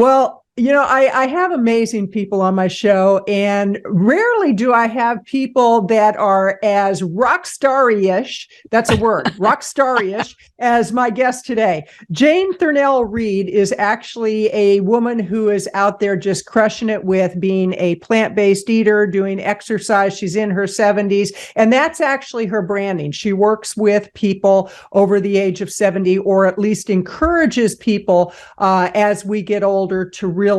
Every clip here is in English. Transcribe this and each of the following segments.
Well, I have amazing people on my show, and rarely do I have people that are as rock star-ish, that's a word, rock star-ish, as my guest today. Jane Thurnell-Read is actually a woman who is out there just crushing it with being a plant-based eater, doing exercise. She's in her 70s, and that's actually her branding. She works with people over the age of 70, or at least encourages people as we get older to really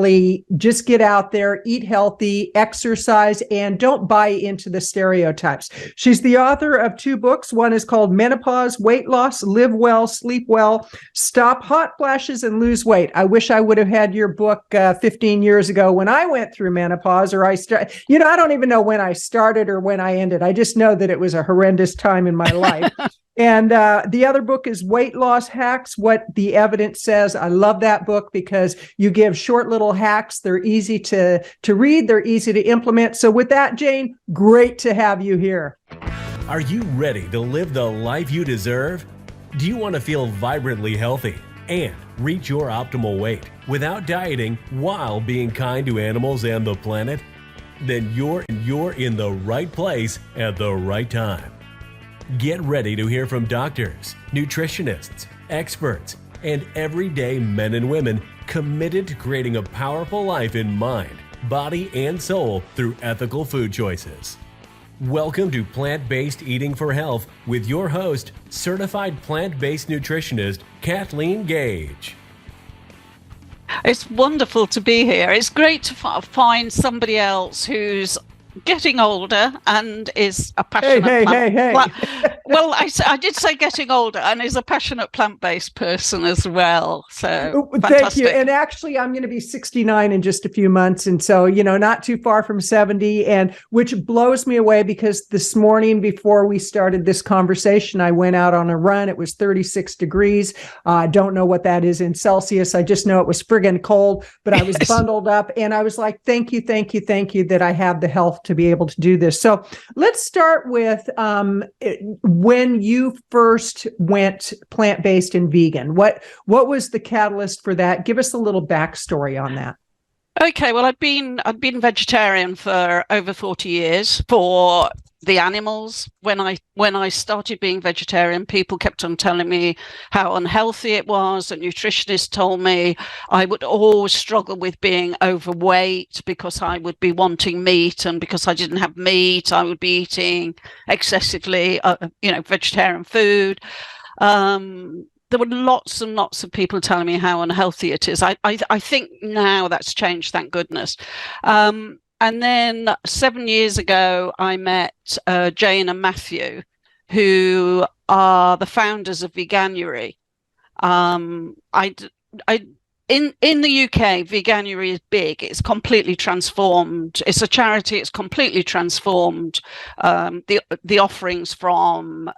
just get out there, eat healthy, exercise, and don't buy into the stereotypes. She's the author of 2 books. One is called Menopause, Weight Loss, Live Well, Sleep Well, Stop Hot Flashes, and Lose Weight. I wish I would have had your book 15 years ago when I went through menopause, or I don't even know when I started or when I ended. I just know that it was a horrendous time in my life. And the other book is Weight Loss Hacks, What the Evidence Says. I love that book because you give short little hacks. They're easy to read. They're easy to implement. So with that, Jane, great to have you here. Are you ready to live the life you deserve? Do you want to feel vibrantly healthy and reach your optimal weight without dieting while being kind to animals and the planet? Then you're in the right place at the right time. Get ready to hear from doctors, nutritionists, experts, and everyday men and women committed to creating a powerful life in mind, body, and soul through ethical food choices. Welcome to Plant-Based Eating for Health with your host, certified plant-based nutritionist, Kathleen Gage. It's wonderful to be here. It's great to find somebody else who's getting older and is a passionate well, I did say getting older and is a passionate plant-based person as well. So thank you. And actually, I'm going to be 69 in just a few months, and so not too far from 70, and which blows me away because this morning before we started this conversation, I went out on a run. It was 36 degrees. I don't know what that is in Celsius. I just know it was friggin' cold, but I was bundled up, and I was like, thank you that I have the health to be able to do this. So let's start with when you first went plant-based and vegan. What was the catalyst for that? Give us a little backstory on that. Okay, well, I've been vegetarian for over 40 years for the animals. When I started being vegetarian, people kept on telling me how unhealthy it was. A nutritionist told me I would always struggle with being overweight because I would be wanting meat, and because I didn't have meat, I would be eating excessively, vegetarian food. There were lots and lots of people telling me how unhealthy it is. I think now that's changed, thank goodness. And then 7 years ago, I met Jane and Matthew, who are the founders of Veganuary. In the UK, Veganuary is big. It's completely transformed. It's a charity. It's completely transformed the offerings from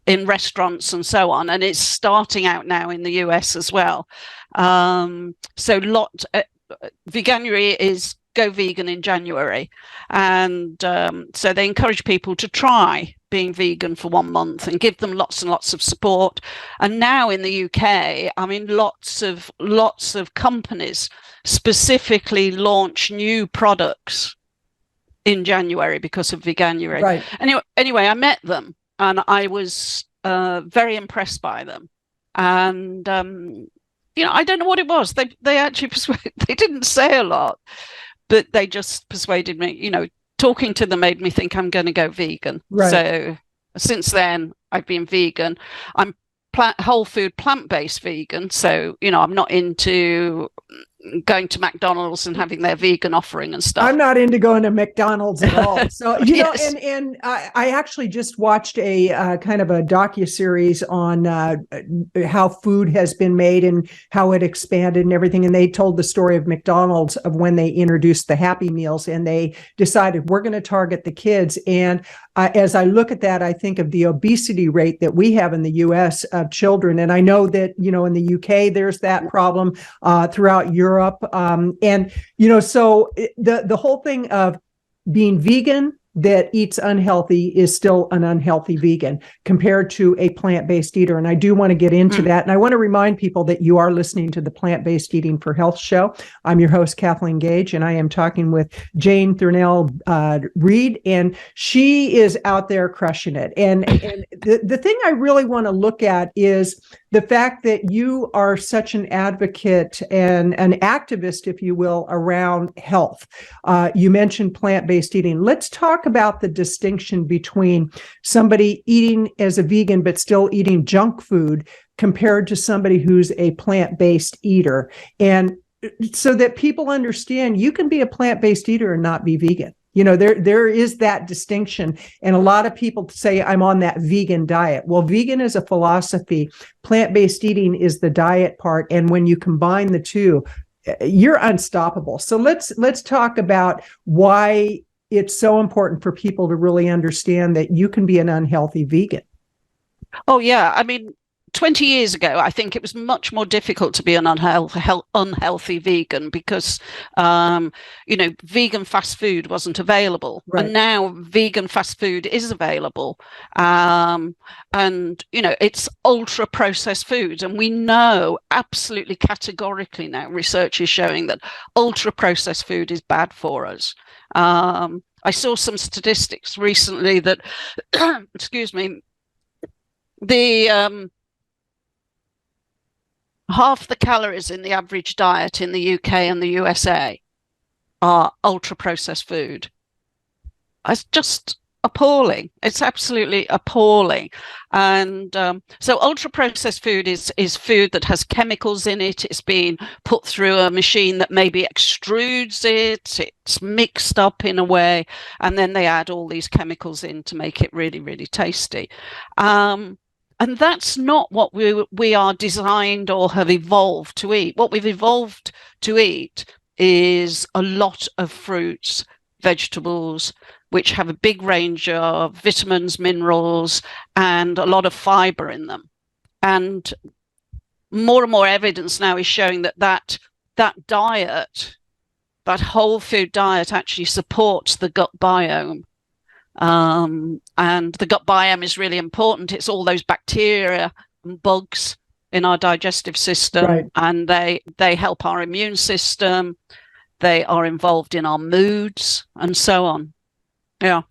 in restaurants and so on, and it's starting out now in the US as well. Veganuary is go vegan in January, and so they encourage people to try being vegan for 1 month and give them lots and lots of support. And now in the UK, I mean, lots of companies specifically launch new products in January because of Veganuary. Right. Anyway, I met them and I was very impressed by them. And I don't know what it was. They actually they didn't say a lot, but they just persuaded me. Talking to them made me think I'm going to go vegan. Right. So since then, I've been vegan. I'm whole food, plant-based vegan. So, I'm not into going to McDonald's and having their vegan offering and stuff. I'm not into going to McDonald's at all. So, Yes. and I actually just watched a kind of a docuseries on how food has been made and how it expanded and everything. And they told the story of McDonald's, of when they introduced the Happy Meals, and they decided we're going to target the kids. And as I look at that, I think of the obesity rate that we have in the US of children. And I know that, in the UK, there's that problem throughout Europe. So the whole thing of being vegan, that eats unhealthy is still an unhealthy vegan compared to a plant-based eater. And I do want to get into that. And I want to remind people that you are listening to the Plant-Based Eating for Health show. I'm your host, Kathleen Gage, and I am talking with Jane Thurnell-Read, and she is out there crushing it. And the thing I really want to look at is the fact that you are such an advocate and an activist, if you will, around health. You mentioned plant-based eating. Let's talk about the distinction between somebody eating as a vegan but still eating junk food compared to somebody who's a plant-based eater. And so that people understand you can be a plant-based eater and not be vegan. You know, there is that distinction. And a lot of people say, I'm on that vegan diet. Well, vegan is a philosophy. Plant-based eating is the diet part. And when you combine the two, you're unstoppable. So let's talk about why it's so important for people to really understand that you can be an unhealthy vegan. Oh, yeah. I mean, 20 years ago, I think it was much more difficult to be an unhealthy vegan because, vegan fast food wasn't available. Right. And now vegan fast food is available. And, it's ultra processed foods. And we know absolutely categorically now, research is showing that ultra processed food is bad for us. I saw some statistics recently that, excuse me, half the calories in the average diet in the UK and the USA are ultra-processed food. It's just appalling. It's absolutely appalling. And so ultra-processed food is food that has chemicals in it. It's been put through a machine that maybe extrudes it. It's mixed up in a way. And then they add all these chemicals in to make it really, really tasty. And that's not what we are designed or have evolved to eat. What we've evolved to eat is a lot of fruits, vegetables, which have a big range of vitamins, minerals, and a lot of fiber in them. And more evidence now is showing that diet, that whole food diet, actually supports the gut biome. And the gut biome is really important. It's all those bacteria and bugs in our digestive system, right. And they help our immune system. They are involved in our moods and so on. Yeah.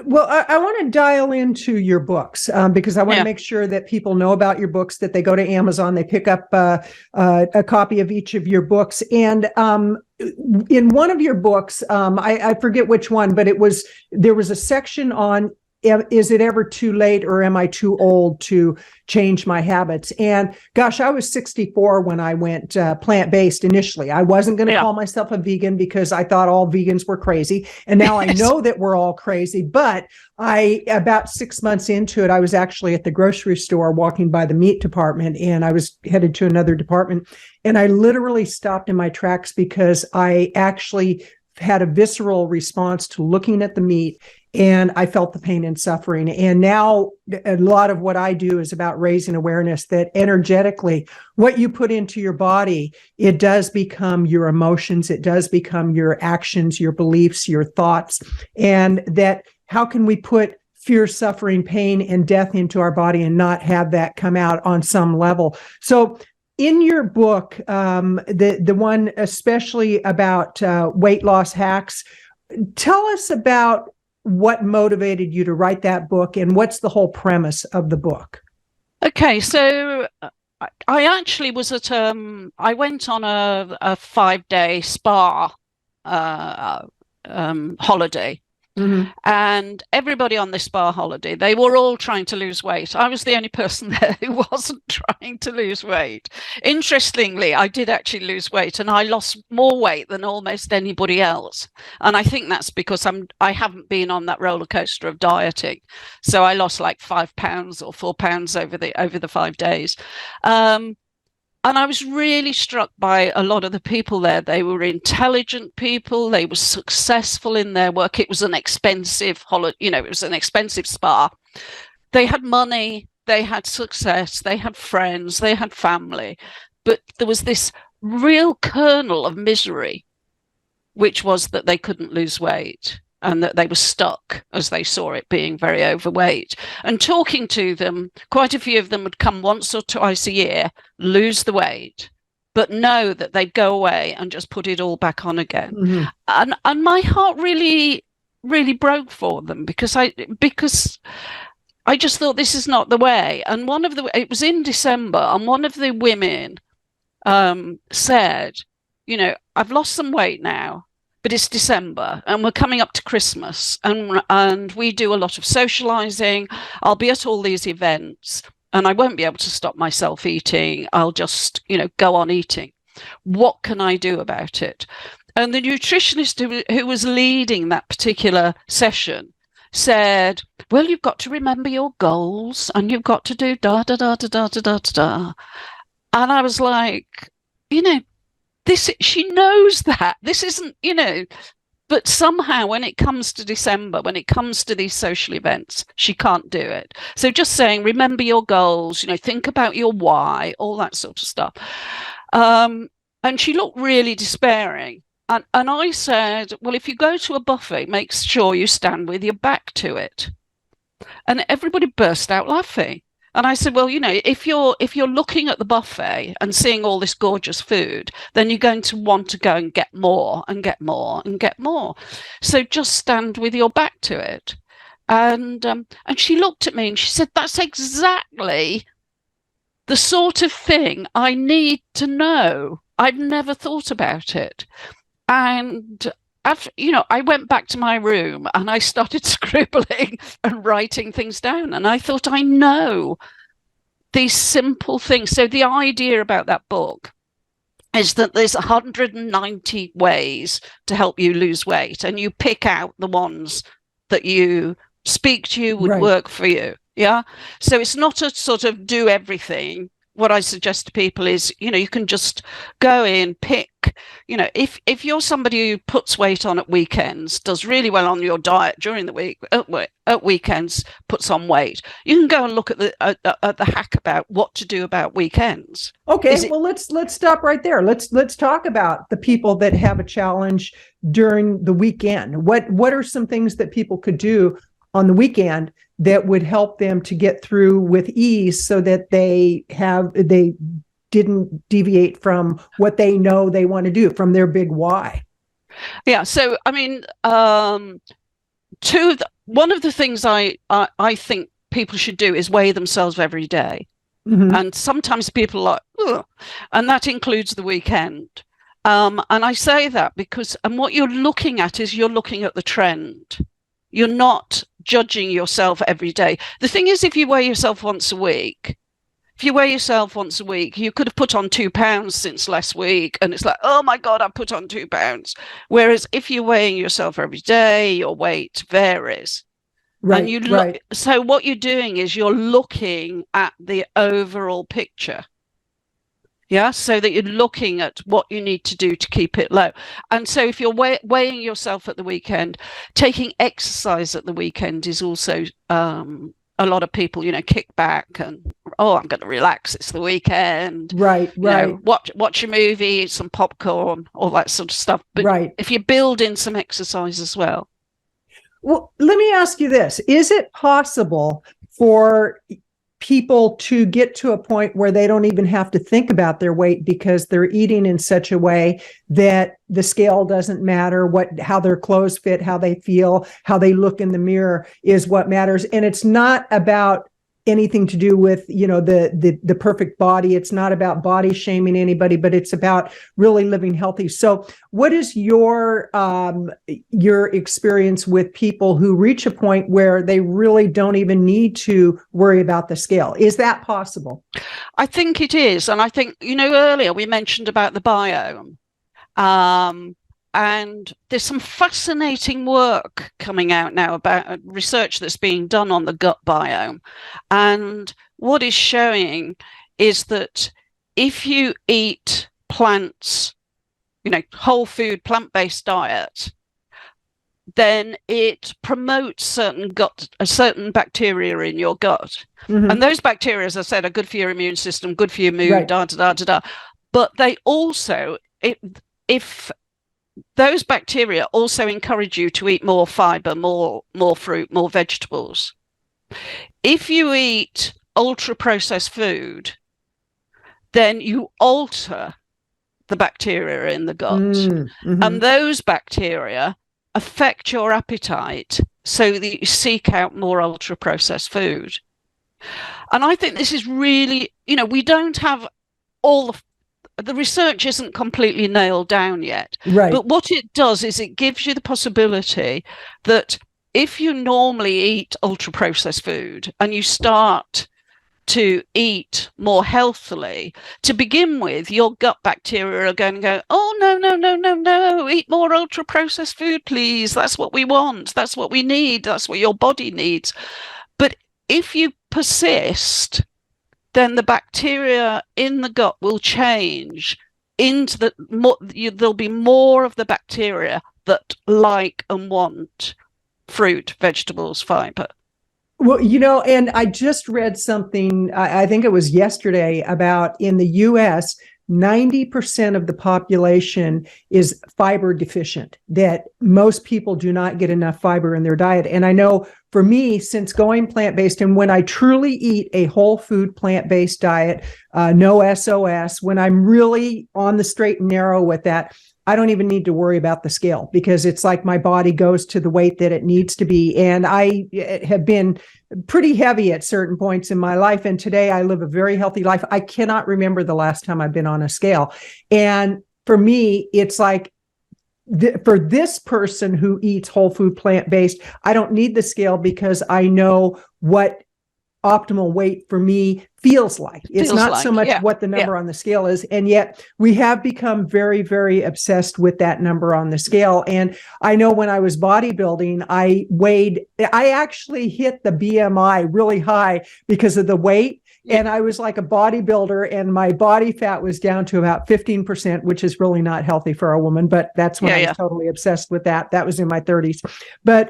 Well, I want to dial into your books because I want to make sure that people know about your books, that they go to Amazon, they pick up a copy of each of your books. And in one of your books, I forget which one, but there was a section on, is it ever too late or am I too old to change my habits? And gosh, I was 64 when I went plant-based initially. I wasn't going to call myself a vegan because I thought all vegans were crazy. And now I know that we're all crazy. But about 6 months into it, I was actually at the grocery store walking by the meat department, and I was headed to another department. And I literally stopped in my tracks because I actually had a visceral response to looking at the meat, and I felt the pain and suffering. And now a lot of what I do is about raising awareness that energetically, what you put into your body, it does become your emotions, it does become your actions, your beliefs, your thoughts, and that how can we put fear, suffering, pain, and death into our body and not have that come out on some level. So in your book, the one especially about weight loss hacks, tell us about what motivated you to write that book and what's the whole premise of the book. Okay, so I actually was at I went on a 5-day spa holiday. Mm-hmm. And everybody on this spa holiday, they were all trying to lose weight. I was the only person there who wasn't trying to lose weight. Interestingly, I did actually lose weight, and I lost more weight than almost anybody else. And I think that's because I haven't been on that roller coaster of dieting. So I lost like 5 pounds or 4 pounds over the 5 days. And I was really struck by a lot of the people there. They were intelligent people. They were successful in their work. It was an expensive it was an expensive spa. They had money, they had success, they had friends, they had family. But there was this real kernel of misery, which was that they couldn't lose weight. and that they were stuck as they saw it, being very overweight. And talking to them, quite a few of them would come once or twice a year, lose the weight, but know that they'd go away and just put it all back on again. Mm-hmm. And my heart really, really broke for them, because I just thought, this is not the way. And it was in December, and one of the women said, I've lost some weight now, but it's December and we're coming up to Christmas, and we do a lot of socializing. I'll be at all these events and I won't be able to stop myself eating. I'll just, go on eating. What can I do about it? And the nutritionist who was leading that particular session said, well, you've got to remember your goals and you've got to do da da da da da da da da. And I was like, she knows that this isn't, but somehow when it comes to December, when it comes to these social events, she can't do it. So just saying, remember your goals, think about your why, all that sort of stuff. And she looked really despairing. And I said, well, if you go to a buffet, make sure you stand with your back to it. And everybody burst out laughing. And I said, well, if you're looking at the buffet and seeing all this gorgeous food, then you're going to want to go and get more and get more and get more. So just stand with your back to it. And she looked at me and she said, that's exactly the sort of thing I need to know. I've never thought about it. And after, I went back to my room and I started scribbling and writing things down. And I thought, I know these simple things. So the idea about that book is that there's 190 ways to help you lose weight, and you pick out the ones that you speak to you would work for you. Yeah. So it's not a sort of do everything. What I suggest to people is, you can just go in, pick, if you're somebody who puts weight on at weekends, does really well on your diet during the week, at weekends puts on weight, you can go and look at the hack about what to do about weekends. Okay, well, let's stop right there. Let's talk about the people that have a challenge during the weekend. What are some things that people could do on the weekend that would help them to get through with ease, so that they didn't deviate from what they know they want to do, from their big why? Yeah. So, I mean, one of the things I think people should do is weigh themselves every day. Mm-hmm. And sometimes people are like, ugh, and that includes the weekend. And I say that because, and what you're looking at is you're looking at the trend. You're not judging yourself every day. The thing is, if you weigh yourself once a week, you could have put on 2 pounds since last week. And it's like, oh my God, I put on 2 pounds. Whereas if you're weighing yourself every day, your weight varies. Right. And you look, right. So what you're doing is you're looking at the overall picture. Yeah, so that you're looking at what you need to do to keep it low. And so if you're weighing yourself at the weekend, taking exercise at the weekend is also a lot of people, kick back and, I'm going to relax. It's the weekend. Right. Watch a movie, eat some popcorn, all that sort of stuff. But if you build in some exercise as well. Well, let me ask you this. Is it possible for people to get to a point where they don't even have to think about their weight, because they're eating in such a way that the scale doesn't matter, how their clothes fit, how they feel, how they look in the mirror is what matters? And it's not about anything to do with, the perfect body. It's not about body shaming anybody, but it's about really living healthy. So what is your experience with people who reach a point where they really don't even need to worry about the scale? Is that possible? I think it is. And I think, earlier we mentioned about the biome. And there's some fascinating work coming out now about research that's being done on the gut biome. And what is showing is that if you eat plants, whole food, plant-based diet, then it promotes certain bacteria in your gut. Mm-hmm. And those bacteria, as I said, are good for your immune system, good for your mood, da, da, da, da, da. But they also, if those bacteria also encourage you to eat more fiber, more fruit, more vegetables. If you eat ultra processed food, then you alter the bacteria in the gut. Mm-hmm. And those bacteria affect your appetite so that you seek out more ultra processed food. And I think this is really, we don't have all the research isn't completely nailed down yet. Right. But what it does is it gives you the possibility that if you normally eat ultra processed food and you start to eat more healthily, to begin with, your gut bacteria are going to go, oh, no, eat more ultra processed food, please. That's what we want. That's what we need. That's what your body needs. But if you persist, then the bacteria in the gut will change into there'll be more of the bacteria that like and want fruit, vegetables, fiber. Well, and I just read something, I think it was yesterday, about in the US, 90% of the population is fiber deficient, that most people do not get enough fiber in their diet. And I know for me, since going plant-based, and when I truly eat a whole food plant-based diet, no SOS, when I'm really on the straight and narrow with that, I don't even need to worry about the scale, because it's like my body goes to the weight that it needs to be. And I have been pretty heavy at certain points in my life. And today I live a very healthy life. I cannot remember the last time I've been on a scale. And for me, it's like, for this person who eats whole food plant-based, I don't need the scale, because I know what optimal weight for me feels like. It's not so much what the number on the scale is. And yet we have become very, very obsessed with that number on the scale. And I know when I was bodybuilding, I actually hit the BMI really high because of the weight. And I was like a bodybuilder, and my body fat was down to about 15%, which is really not healthy for a woman. But that's when I was totally obsessed with that. That was in my 30s. But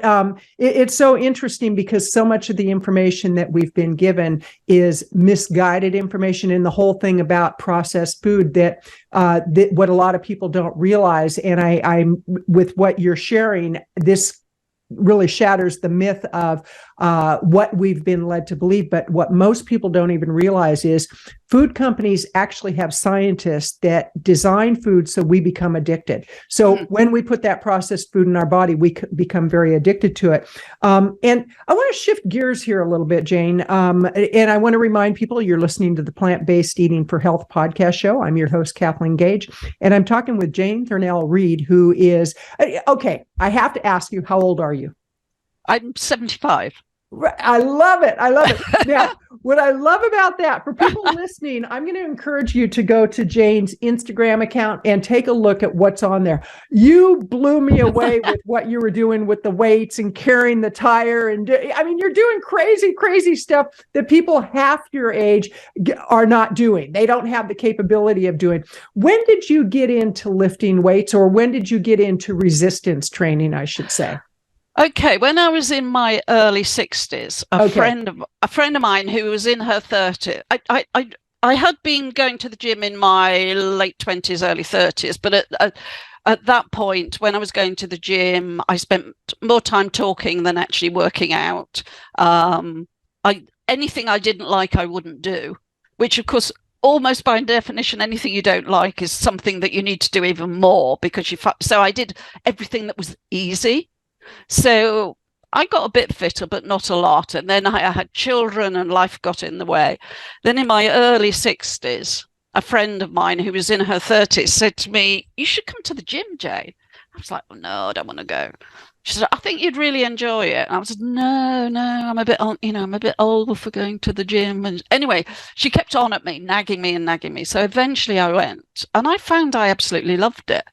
it's so interesting, because so much of the information that we've been given is misguided information, and the whole thing about processed food that what a lot of people don't realize. And I'm with what you're sharing, this really shatters the myth of what we've been led to believe. But what most people don't even realize is food companies actually have scientists that design food so we become addicted. So when we put that processed food in our body, we become very addicted to it. And I want to shift gears here a little bit, Jane. And I want to remind people you're listening to the Plant-Based Eating for Health podcast show. I'm your host, Kathleen Gage, and I'm talking with Jane Thurnell-Read, who is, okay, I have to ask you, how old are you? I'm 75. I love it. I love it. Now, what I love about that, for people listening, I'm going to encourage you to go to Jane's Instagram account and take a look at what's on there. You blew me away with what you were doing with the weights and carrying the tire. And I mean, you're doing crazy, crazy stuff that people half your age are not doing. They don't have the capability of doing. When did you get into lifting weights, or when did you get into resistance training, I should say? Okay, when I was in my early 60s, a friend of mine who was in her 30s, I had been going to the gym in my late 20s, early 30s, but at that point, when I was going to the gym, I spent more time talking than actually working out. Anything I didn't like, I wouldn't do, which of course, almost by definition, anything you don't like is something that you need to do even more, because so I did everything that was easy. So I got a bit fitter, but not a lot. And then I had children and life got in the way. Then in my early 60s, a friend of mine who was in her 30s said to me, "You should come to the gym, Jane." I was like, "Well, no, I don't want to go." She said, "I think you'd really enjoy it." And I was like, no, I'm a bit, I'm a bit old for going to the gym. And anyway, she kept on at me, nagging me. So eventually I went, and I found I absolutely loved it.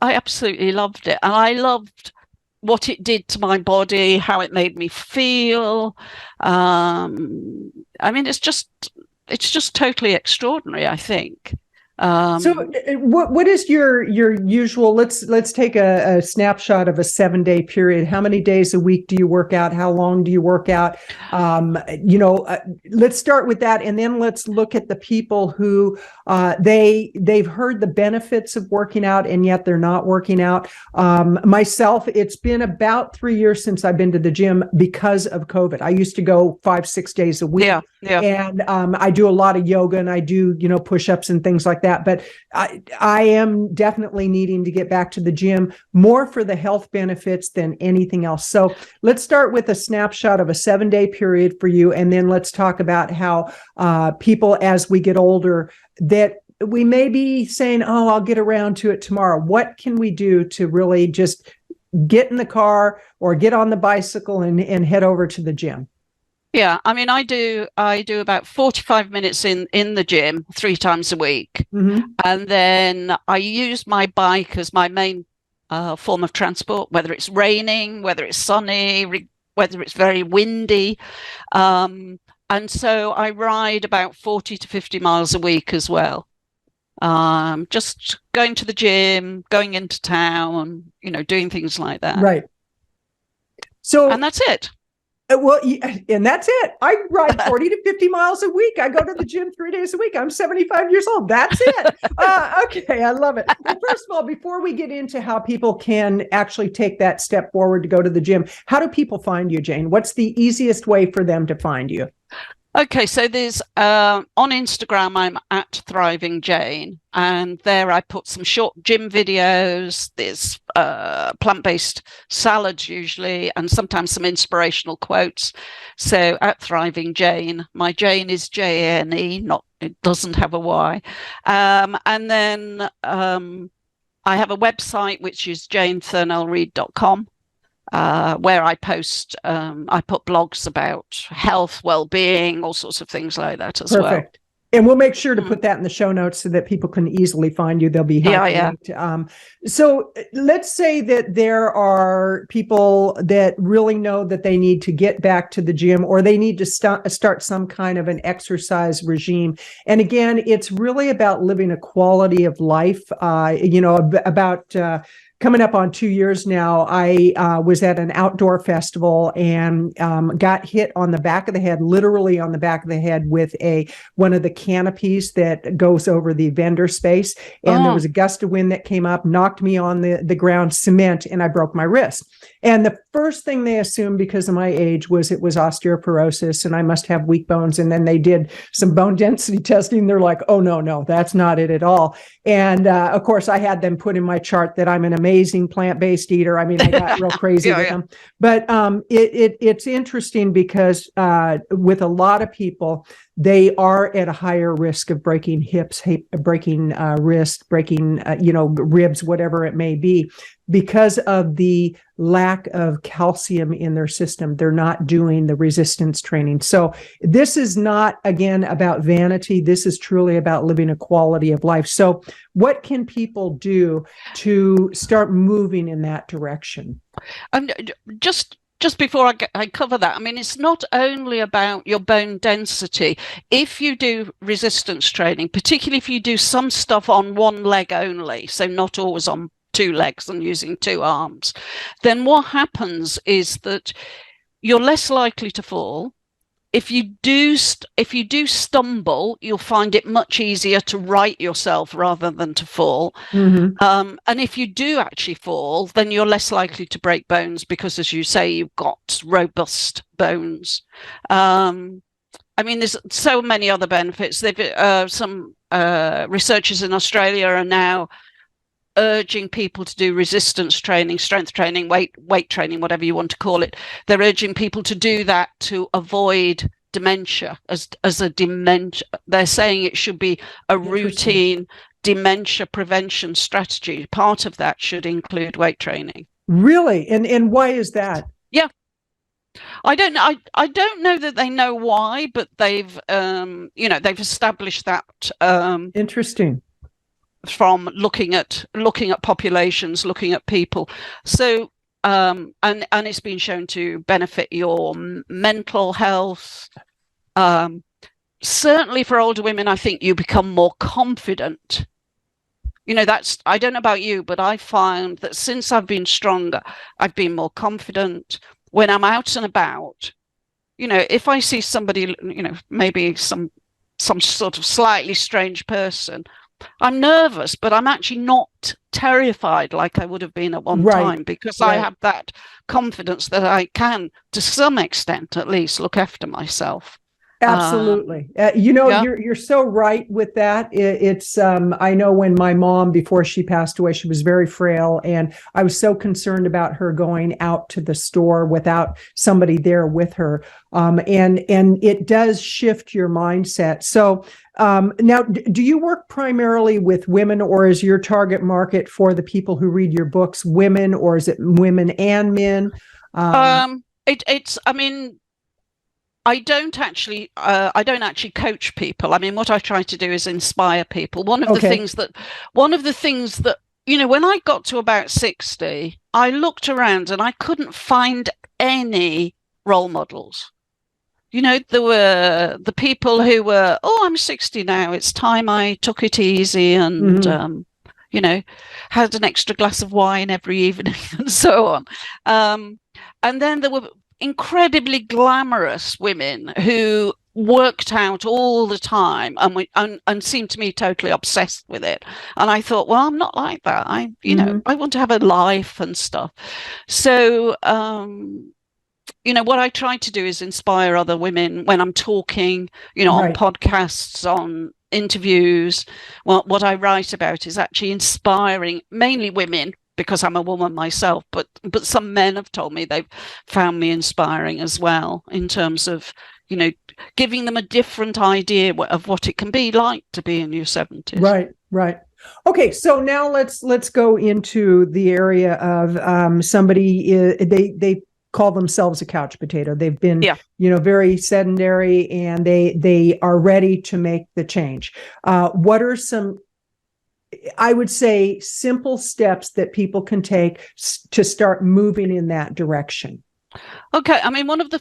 I absolutely loved it. And I loved what it did to my body, how it made me feel. I mean, it's just totally extraordinary, I think. What is your usual? Let's take a snapshot of a 7-day period. How many days a week do you work out? How long do you work out? Let's start with that, and then let's look at the people who they've heard the benefits of working out, and yet they're not working out. Myself, it's been about 3 years since I've been to the gym because of COVID. I used to go 5-6 days a week. Yeah. And I do a lot of yoga, and I do, push-ups and things like that. But I am definitely needing to get back to the gym more for the health benefits than anything else. So let's start with a snapshot of a 7-day period for you. And then let's talk about how people, as we get older, that we may be saying, oh, I'll get around to it tomorrow. What can we do to really just get in the car or get on the bicycle and head over to the gym? Yeah, I mean, I do about 45 minutes in the gym 3 times a week. Mm-hmm. And then I use my bike as my main form of transport, whether it's raining, whether it's sunny, whether it's very windy. And so I ride about 40 to 50 miles a week as well. Just going to the gym, going into town, doing things like that. Right. So, and that's it. Well, and that's it. I ride 40 to 50 miles a week. I go to the gym 3 days a week. I'm 75 years old. That's it. Okay. I love it. Well, first of all, before we get into how people can actually take that step forward to go to the gym, how do people find you, Jane? What's the easiest way for them to find you? Okay, so there's on Instagram, I'm at Thriving Jane, and there I put some short gym videos. There's plant-based salads usually, and sometimes some inspirational quotes. So at Thriving Jane, my Jane is Jane, it doesn't have a Y. And then I have a website which is janethurnell-read.com. Where I post, I put blogs about health, well-being, all sorts of things like that as well. Perfect. And we'll make sure to put that in the show notes so that people can easily find you. They'll be linked. So let's say that there are people that really know that they need to get back to the gym, or they need to start some kind of an exercise regime. And again, it's really about living a quality of life, coming up on 2 years now. I was at an outdoor festival and got hit on the back of the head, literally on the back of the head, with one of the canopies that goes over the vendor space. And there was a gust of wind that came up, knocked me on the ground, cement, and I broke my wrist. And the first thing they assumed, because of my age, was it was osteoporosis and I must have weak bones. And then they did some bone density testing. They're like, oh, no, that's not it at all. And of course, I had them put in my chart that I'm an amazing plant-based eater. I mean, I got real crazy with them. But it's interesting because with a lot of people, they are at a higher risk of breaking hips, breaking wrist, breaking, ribs, whatever it may be, because of the lack of calcium in their system. They're not doing the resistance training. So this is not, again, about vanity. This is truly about living a quality of life. So what can people do to start moving in that direction? Just before I cover that, I mean, it's not only about your bone density. If you do resistance training, particularly if you do some stuff on one leg only, so not always on 2 legs and using 2 arms, then what happens is that you're less likely to fall. If you do stumble, you'll find it much easier to right yourself rather than to fall. Mm-hmm. And if you do actually fall, then you're less likely to break bones because, as you say, you've got robust bones. I mean, there's so many other benefits. Some researchers in Australia are now urging people to do resistance training, strength training, weight training, whatever you want to call it. They're urging people to do that to avoid dementia as a dementia. They're saying it should be a routine dementia prevention strategy. Part of that should include weight training. Really? And why is that? Yeah. I don't know. I don't know that they know why, but they've established that. Interesting. From looking at populations, looking at people. So and it's been shown to benefit your mental health. certainly for older women, I think you become more confident. I don't know about you, but I found that since I've been stronger, I've been more confident when I'm out and about. If I see somebody, maybe some sort of slightly strange person, I'm nervous, but I'm actually not terrified like I would have been at one time, because I have that confidence that I can, to some extent at least, look after myself. Absolutely. You're so right with that. It's I know when my mom, before she passed away, she was very frail, and I was so concerned about her going out to the store without somebody there with her. And it does shift your mindset. So now, do you work primarily with women, or is your target market for the people who read your books women, or is it women and men? I don't actually coach people. I mean, what I try to do is inspire people. One of the things that, when I got to about 60, I looked around and I couldn't find any role models. There were the people who were, I'm 60 now, it's time I took it easy and, had an extra glass of wine every evening and so on. And then there were incredibly glamorous women who worked out all the time and seemed to me totally obsessed with it. And I thought, well, I'm not like that. I want to have a life and stuff. So, what I try to do is inspire other women when I'm talking, on podcasts, on interviews. Well, what I write about is actually inspiring mainly women, because I'm a woman myself, but some men have told me they've found me inspiring as well, in terms of, giving them a different idea of what it can be like to be in your 70s. Right. Okay, so now let's go into the area of somebody, they call themselves a couch potato. They've been, very sedentary, and they are ready to make the change. What are some, I would say, simple steps that people can take to start moving in that direction? Okay, I mean, one of the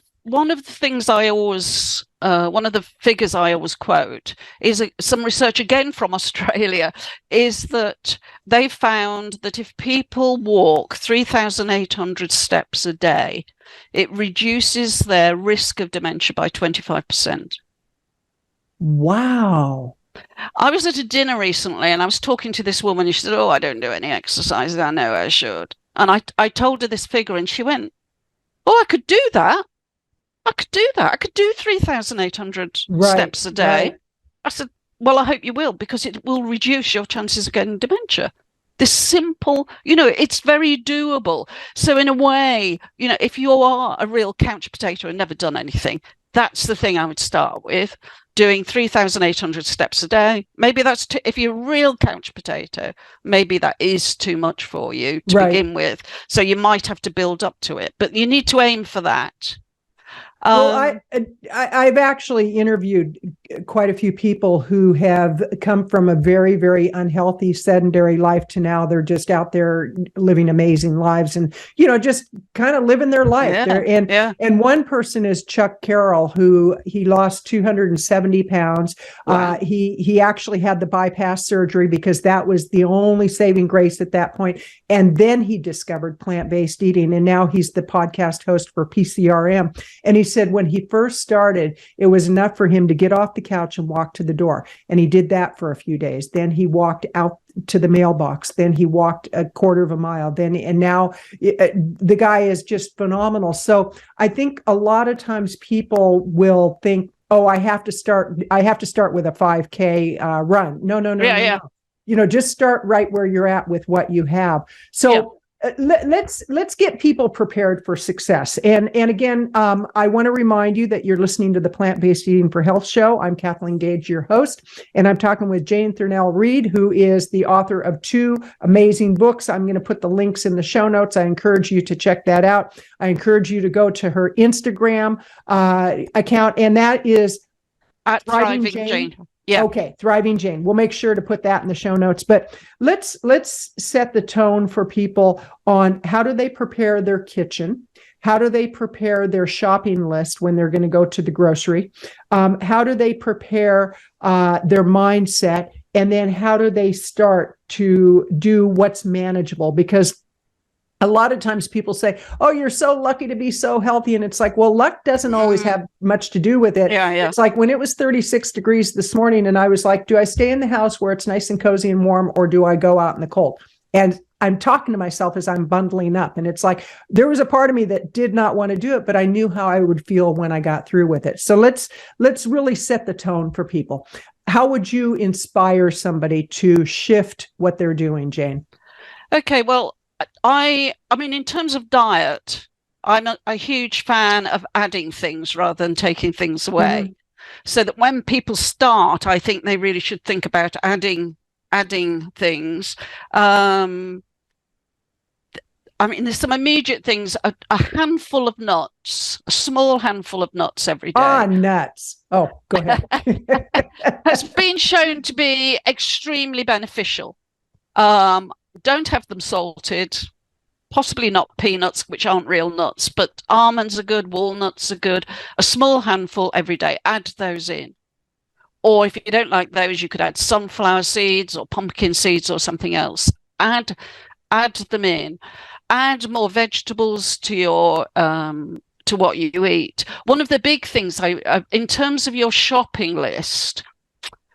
things I always, one of the figures I always quote is some research, again from Australia, is that they found that if people walk 3,800 steps a day, it reduces their risk of dementia by 25%. Wow. I was at a dinner recently and I was talking to this woman, and she said, I don't do any exercise. I know I should. And I told her this figure, and she went, I could do that. I could do 3,800 steps a day. Right. I said, well, I hope you will, because it will reduce your chances of getting dementia. This simple, it's very doable. So in a way, if you are a real couch potato and never done anything, that's the thing I would start with, doing 3,800 steps a day. Maybe that's, if you're a real couch potato, maybe that is too much for you to begin with. So you might have to build up to it, but you need to aim for that. Well, I've actually interviewed quite a few people who have come from a very, very unhealthy, sedentary life to now they're just out there living amazing lives and, just kind of living their life. And one person is Chuck Carroll, who he lost 270 pounds. Wow. He actually had the bypass surgery because that was the only saving grace at that point. And then he discovered plant-based eating. And now he's the podcast host for PCRM. And he said when he first started, it was enough for him to get off the couch and walk to the door. And he did that for a few days. Then he walked out to the mailbox. Then he walked a quarter of a mile. And now the guy is just phenomenal. So I think a lot of times people will think, I have to start with a 5K run. No. Just start right where you're at with what you have. So let's get people prepared for success. And again, I want to remind you that you're listening to the Plant-Based Eating for Health show. I'm Kathleen Gage, your host, and I'm talking with Jane Thurnell-Read, who is the author of 2 amazing books. I'm going to put the links in the show notes. I encourage you to check that out. I encourage you to go to her Instagram account, and that is at Thriving Jane. Yeah. Okay. Thriving Jane. We'll make sure to put that in the show notes, but let's set the tone for people on how do they prepare their kitchen? How do they prepare their shopping list when they're going to go to the grocery? How do they prepare their mindset? And then how do they start to do what's manageable? Because a lot of times people say, oh, you're so lucky to be so healthy. And it's like, well, luck doesn't always have much to do with it. Yeah. It's like when it was 36 degrees this morning and I was like, do I stay in the house where it's nice and cozy and warm, or do I go out in the cold? And I'm talking to myself as I'm bundling up. And it's like, there was a part of me that did not want to do it, but I knew how I would feel when I got through with it. So let's really set the tone for people. How would you inspire somebody to shift what they're doing, Jane? Okay, well, I mean, in terms of diet, I'm a huge fan of adding things rather than taking things away. So that when people start, I think they really should think about adding things. I mean, there's some immediate things, a handful of nuts, a small handful of nuts every day. Nuts. Oh, go ahead. Has been shown to be extremely beneficial. Don't have them salted, possibly not peanuts, which aren't real nuts, but almonds are good, walnuts are good. A small handful every day, add those in. Or if you don't like those, you could add sunflower seeds or pumpkin seeds or something else. Add them in. Add more vegetables to your to what you eat. One of the big things, in terms of your shopping list,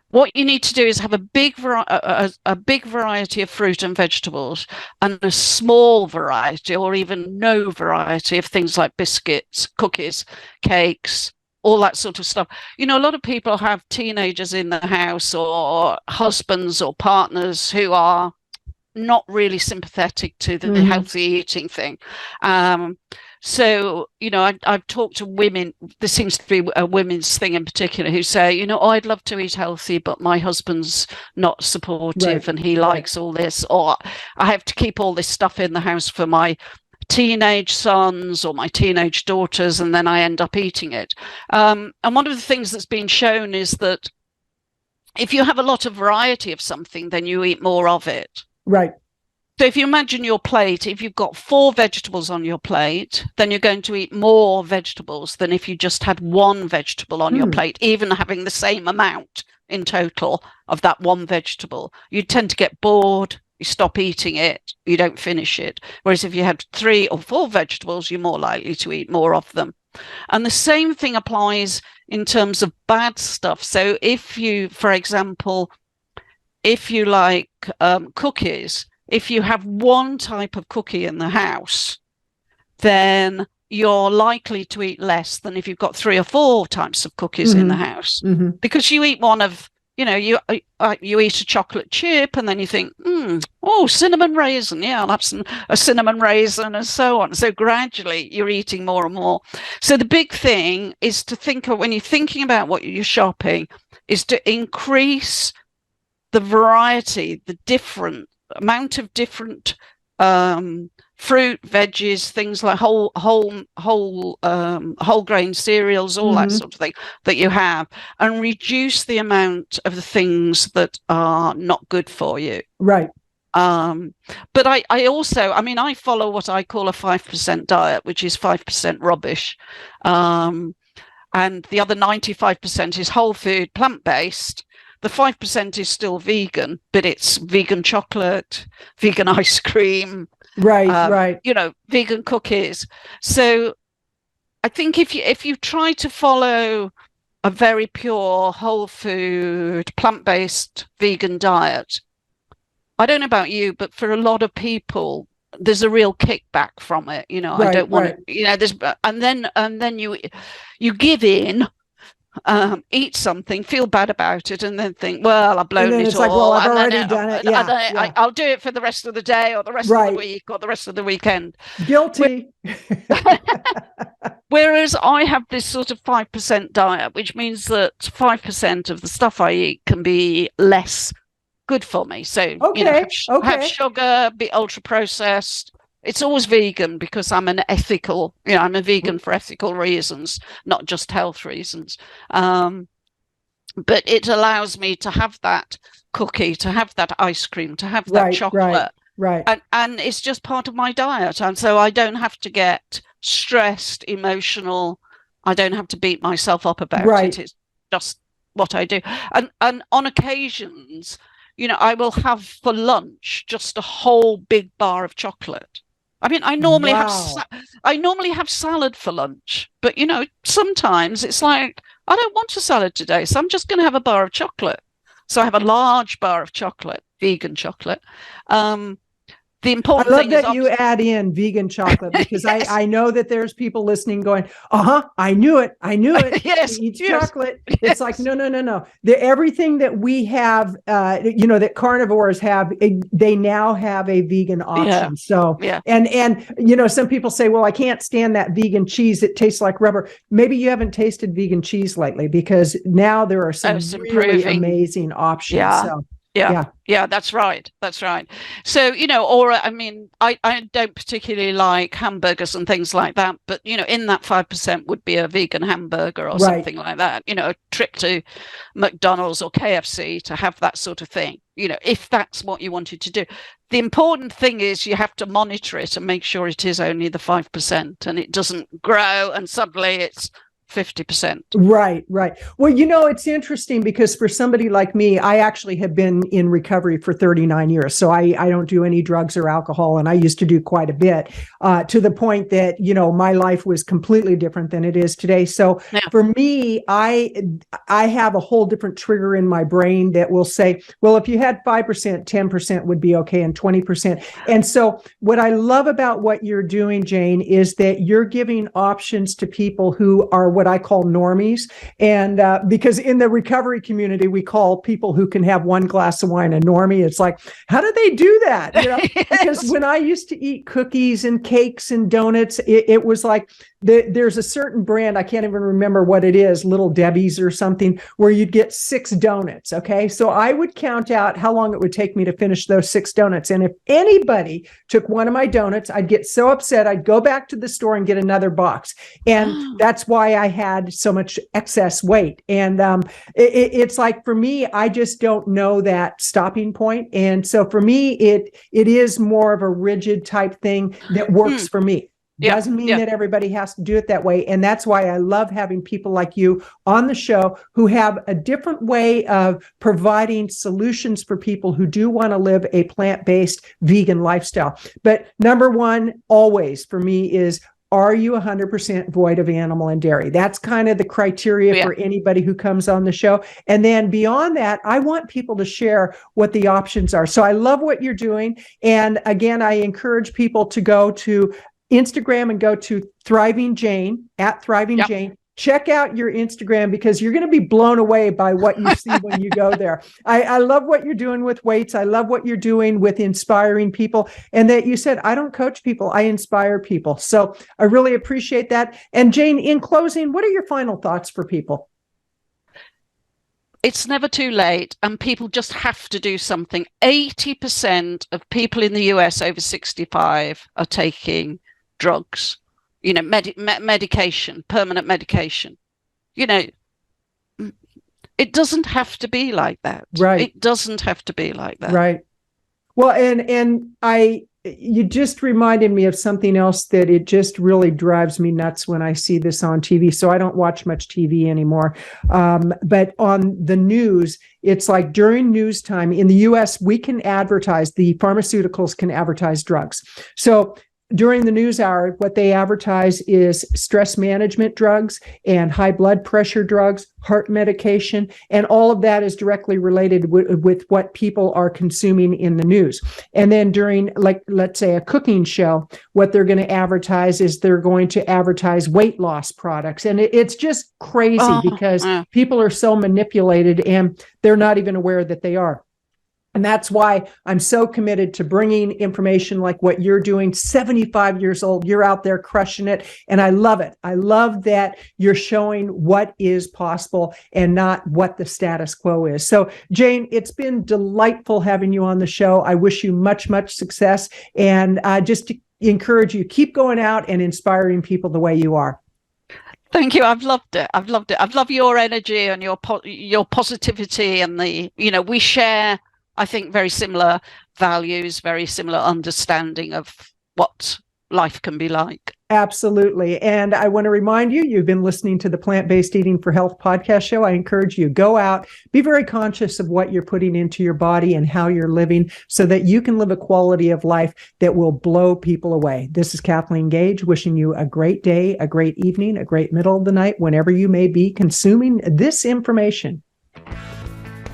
what you need to do is have a big variety of fruit and vegetables, and a small variety, or even no variety, of things like biscuits, cookies, cakes, all that sort of stuff. You know, a lot of people have teenagers in the house, or husbands or partners who are not really sympathetic to the healthy eating thing. So, you know, I've talked to women, this seems to be a women's thing in particular, who say, you know, oh, I'd love to eat healthy, but my husband's not supportive and he likes all this, or I have to keep all this stuff in the house for my teenage sons or my teenage daughters, and then I end up eating it. And one of the things that's been shown is that if you have a lot of variety of something, then you eat more of it. Right. So if you imagine your plate, if you've got 4 vegetables on your plate, then you're going to eat more vegetables than if you just had 1 vegetable on your plate, even having the same amount in total of that 1 vegetable. You tend to get bored, you stop eating it, you don't finish it. Whereas if you had 3 or 4 vegetables, you're more likely to eat more of them. And the same thing applies in terms of bad stuff. So if you, for example, if you like cookies, if you have 1 type of cookie in the house, then you're likely to eat less than if you've got 3 or 4 types of cookies in the house, because you eat one of, you know, you eat a chocolate chip and then you think, oh, cinnamon raisin, yeah, I'll have a cinnamon raisin, and so on. So gradually you're eating more and more. So the big thing is to think of, when you're thinking about what you're shopping, is to increase the variety, the different amount of different fruit, veggies, things like whole grain cereals, all that sort of thing that you have, and reduce the amount of the things that are not good for you. Right. But I also, I mean, I follow what I call a 5% diet, which is 5% rubbish. And the other 95% is whole food, plant-based. The 5% is still vegan, but it's vegan chocolate, vegan ice cream, right. You know, vegan cookies. So I think if you try to follow a very pure whole food, plant-based vegan diet, I don't know about you, but for a lot of people, there's a real kickback from it. You know, I don't want to, you know, there's, and then you give in. Eat something, feel bad about it, and then think, well, I've blown it it's all. like, well, I've already done it. Yeah, I'll do it for the rest of the day, or the rest of the week, or the rest of the weekend. Guilty. Whereas I have this sort of 5% diet, which means that 5% of the stuff I eat can be less good for me. So, you know, have sugar, be ultra processed. It's always vegan because I'm an ethical, you know, I'm a vegan for ethical reasons, not just health reasons. But it allows me to have that cookie, to have that ice cream, to have that chocolate. Right. And it's just part of my diet. And so I don't have to get stressed, emotional. I don't have to beat myself up about Right. it. It's just what I do. And on occasions, you know, I will have for lunch just a whole big bar of chocolate. I mean, I normally Wow. have salad for lunch, but you know, sometimes it's like I don't want a salad today, so I'm just going to have a bar of chocolate. So I have a large bar of chocolate, vegan chocolate. The I important love thing is that you obviously, add in vegan chocolate because yes, I know that there's people listening going, I knew it. I knew it. She yes, eats yes, chocolate. It's like, yes. no, no, no, no. Everything that we have, that carnivores have, they now have a vegan Yeah, option. So, yeah. and some people say, well, I can't stand that vegan cheese. It tastes like rubber. Maybe you haven't tasted vegan cheese lately because now there are Oh, some it's really improving. amazing options. Yeah. So, Yeah. yeah, Yeah, that's right. That's right. So, you know, or I mean, I don't particularly like hamburgers and things like that, but you know, in that 5% would be a vegan hamburger or right. something like that. You know, a trip to McDonald's or KFC to have that sort of thing, you know, if that's what you wanted to do. The important thing is you have to monitor it and make sure it is only the 5% and it doesn't grow and suddenly it's 50%. Right, right. Well, it's interesting because for somebody like me, I actually have been in recovery for 39 years. So I don't do any drugs or alcohol. And I used to do quite a bit to the point that, my life was completely different than it is today. So Yeah. for me, I have a whole different trigger in my brain that will say, well, if you had 5%, 10% would be okay, and 20%. And so what I love about what you're doing, Jane, is that you're giving options to people who are what I call normies. And because in the recovery community, we call people who can have one glass of wine a normie. It's like, how do they do that? Because Yes. when I used to eat cookies and cakes and donuts, it was like there's a certain brand, I can't even remember what it is, Little Debbie's or something, where you'd get 6 donuts. Okay. So I would count out how long it would take me to finish those 6 donuts. And if anybody took one of my donuts, I'd get so upset, I'd go back to the store and get another box. And that's why I had so much excess weight. And it's like, for me, I just don't know that stopping point. And so for me, it is more of a rigid type thing that works for me. Yeah, Doesn't mean yeah. that everybody has to do it that way. And that's why I love having people like you on the show who have a different way of providing solutions for people who do want to live a plant-based vegan lifestyle. But number one, always for me, is, are you 100% void of animal and dairy? That's kind of the criteria for anybody who comes on the show. And then beyond that, I want people to share what the options are. So I love what you're doing. And again, I encourage people to go to Instagram and go to Thriving Jane, at Thriving Jane. Check out your Instagram because you're going to be blown away by what you see when you go there. I love what you're doing with weights. I love what you're doing with inspiring people. And that you said, I don't coach people, I inspire people. So I really appreciate that. And Jane, in closing, what are your final thoughts for people? It's never too late, and people just have to do something. 80% of people in the US over 65 are taking drugs, you know, medication, permanent medication. You know, it doesn't have to be like that. Right. It doesn't have to be like that. Right. Well, and you just reminded me of something else that it just really drives me nuts when I see this on TV. So I don't watch much TV anymore. But on the news, it's like during news time in the US, we can advertise, the pharmaceuticals can advertise drugs. So during the news hour, what they advertise is stress management drugs and high blood pressure drugs, heart medication, and all of that is directly related with what people are consuming in the news. And then during, like, let's say a cooking show, what they're going to advertise is they're going to advertise weight loss products. And it's just crazy because people are so manipulated and they're not even aware that they are. And that's why I'm so committed to bringing information like what you're doing. 75 years old, you're out there crushing it. And I love it. I love that you're showing what is possible and not what the status quo is. So, Jane, it's been delightful having you on the show. I wish you much, much success. And just to encourage you, keep going out and inspiring people the way you are. Thank you. I've loved it. I've loved it. I've loved your energy and your positivity, and we share, I think, very similar values, very similar understanding of what life can be like. Absolutely. And I want to remind you, you've been listening to the Plant-Based Eating for Health podcast show. I encourage you, go out, be very conscious of what you're putting into your body and how you're living so that you can live a quality of life that will blow people away. This is Kathleen Gage wishing you a great day, a great evening, a great middle of the night, whenever you may be consuming this information.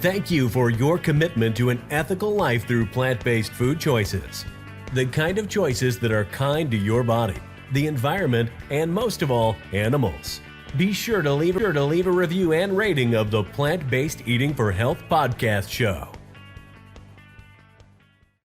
Thank you for your commitment to an ethical life through plant-based food choices. The kind of choices that are kind to your body, the environment, and most of all, animals. Be sure to leave a review and rating of the Plant-Based Eating for Health podcast show.